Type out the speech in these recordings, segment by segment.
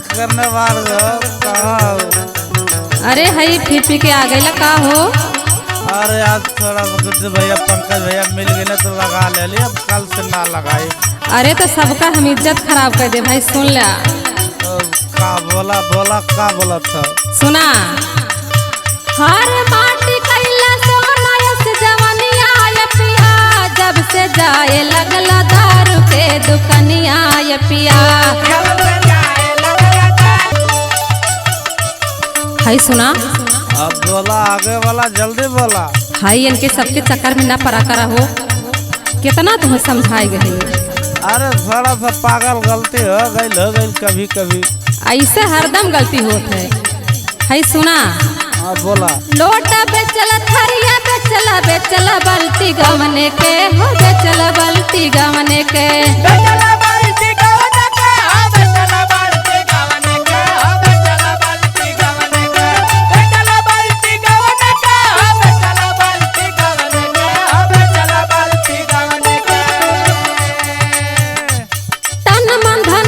करने वाले कहाँ? अरे हई फिर पी के आ गई का हो? अरे आज थोड़ा भैया पंकज भैया मिल गए तो लगा ले ली, अब कल से ना लगाई। अरे तो सबका हम इज्जत खराब कर दे भाई, सुन ला। तो का बोला का बोला था? सुना, हर माटी कैला सोना यस जवनिया ये पिया, जब से जाए लगला दारू के दुकनिया ये पिया। हाय सुना, अब बोला आगे वाला जल्दी बोला। हाय इनके सबके चक्कर में ना पड़ा करा हो, कितना तुम्हें समझाई गई। अरे थोड़ा सा पागल गलती हो गई कभी कभी, ऐसे हरदम गलती होत है। हाय सुना, हाँ बोला। लोटा बेचला थरिया बेचला बल्टी गवने के हो, बेचला बल्टी गवने के।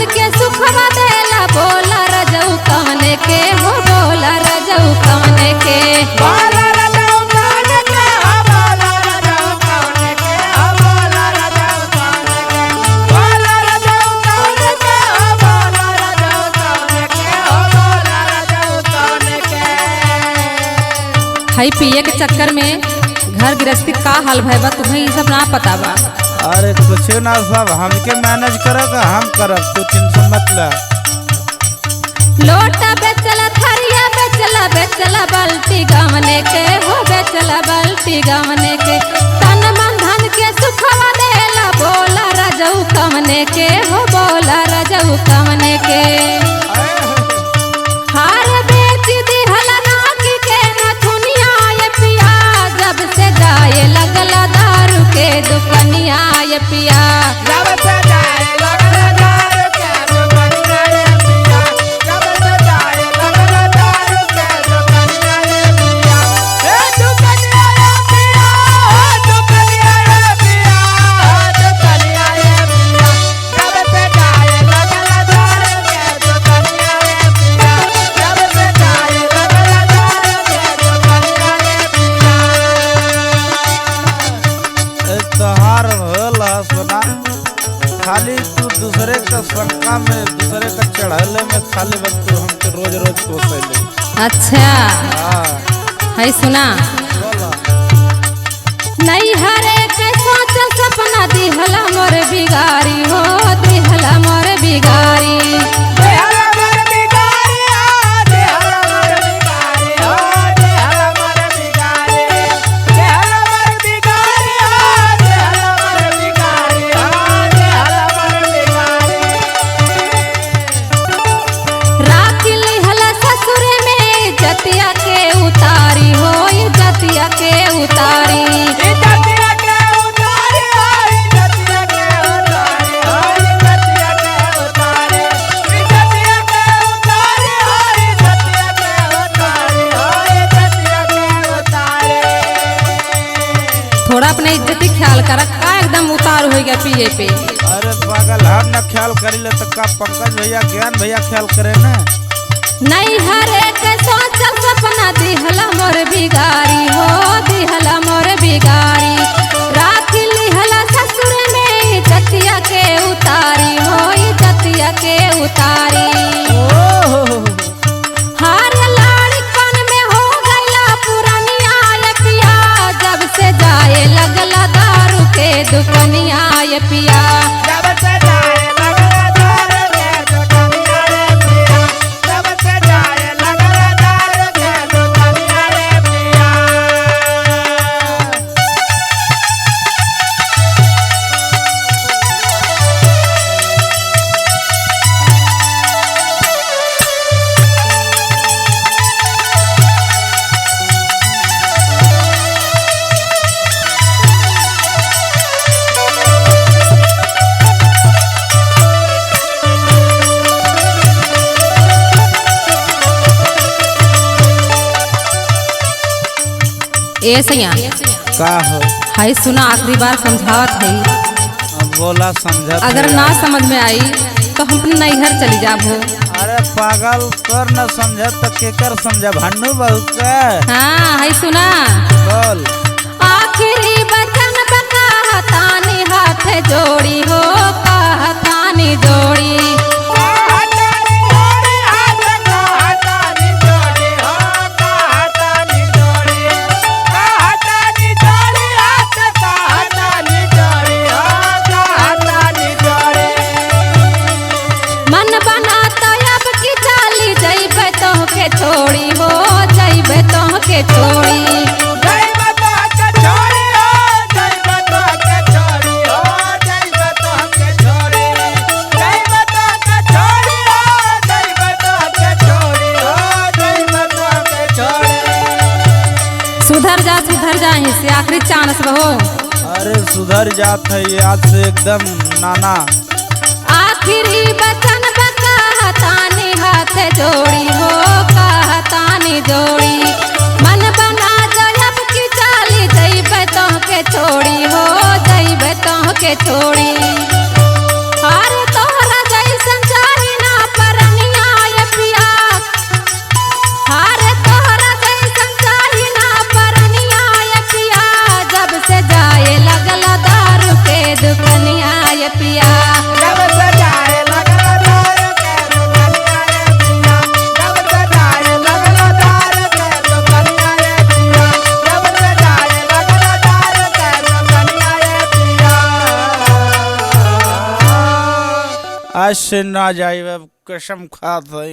के हो बोला रजऊ कवने के, बोला रजऊ कवने के, बोला रजऊ कवने के, बोला रजऊ कवने के, बोला रजऊ कवने के, बोला रजऊ कवने के, बोला रजऊ कवने के। हाई पिए के चक्कर में घर गृहस्थी का हाल भैया तुम्हें ये सब ना पता बा। अरे कुछ ना सब हमके मैनेज करेगा, हम करब, तू टेंशन मत ले। लोटा बेचला थरिया बेचला बल्टी गवने के हो, बेचला बल्टी गवने के। तन मन धन के सुखवा देला, बोला रजऊ कवने के हो, बोला रजऊ कवने के। हार बेच दिहला नाकी के नथुनिया ये पिया, जब से जाए लगला दारू के दुकनिया ये पिया। जब से जाए लगला दारू के दुकनिया ये पिया, जब से जाए लगला दारू के दुकनिया ये पिया। ए दुकनिया ये पिया, दुकनिया ये पिया, दुकनिया ये पिया, जब से जाए लगला दारू के दुकनिया ये पिया, जब से जाए लगला दारू के दुकनिया ये पिया। तोहार होला सुना, खाली तू दूसरे का शंका में, दूसरे का चढ़ाले में खाली बस तू हमके रोज रोज कोसले। अच्छा हाँ है सुना, बोला। नहीं हरे के सोच सपना दिहला मोर बिगारी हो, दिहला मोर बिगारी, दिहला मोर बिगारी हो, दिहला मोर बिगारी हो, दिहला मोर बिगारी, दिहला मोर बिगारी हो, दिहला मोर बिगारी हो, दिहला मोर बिगारी। राखी लिहला ससुर में जतिया के उतारी हो, जतिया के उतारी, जतिया के उतारी हो, जतिया के उतारी हो, जतिया के उतारी, जतिया के उतारी हो, जतिया के उतारी हो, जतिया के उतारी। थोड़ा अपने इज्जती ख्याल कर, का एकदम उतार हो गया पिए पे। अरे पागल, हम न ख्याल करी ले तो का पंकज भैया ज्ञान भैया ख्याल करे ना। नहीं हरे के सोच सपना दिहला मोर बिगारी हो, दिहला मोर बिगारी। राखी लिहला ससुर में जतिया के उतारी हो, जतिया के उतारी। हार लाड़कन में हो गया पुरानिया ये पिया, जब से जाए लगला दारू के दुकनिया ये पिया, जब से जाए लगला दारू के दुकनिया ये पिया, जब से जाए लगला दारू के दुकनिया ये पिया। ए सैया का हो? हाय सुना, आखिरी बार समझावत है, अब बोला समझा। अगर ना समझ में आई तो हम अपने नैहर चली जाबो। अरे पागल कर न समझ तो केकर समझा भन्नू बहू का। हाँ है सुना। बोल। आखिरी बचन कहतानी हाथ जोड़ी हो, कहतानी जोड़ी। मन बनाता अब की चाली जइबे तोहके छोड़ी हो, जइबे तोहके छोड़ी। सुधर जा से आखिरी चांस रहो। अरे सुधर जात है ये आज से एकदम नाना। आखिरी बचन कहतानी हाथ जोड़ी हो, कहतानी जोड़ी। मन बना जब की चाली जइबे तोहके छोड़ी हो, जइबे तोहके छोड़ी। अरे तोहरा जैसन चाही ना परनिया ये पिया। अरे तोहरा जैसन चाही ना परनिया ये पिया। जब से जाए लगल दारू के दुकनिया ये पिया। आज से ना जाए, कसम खात है।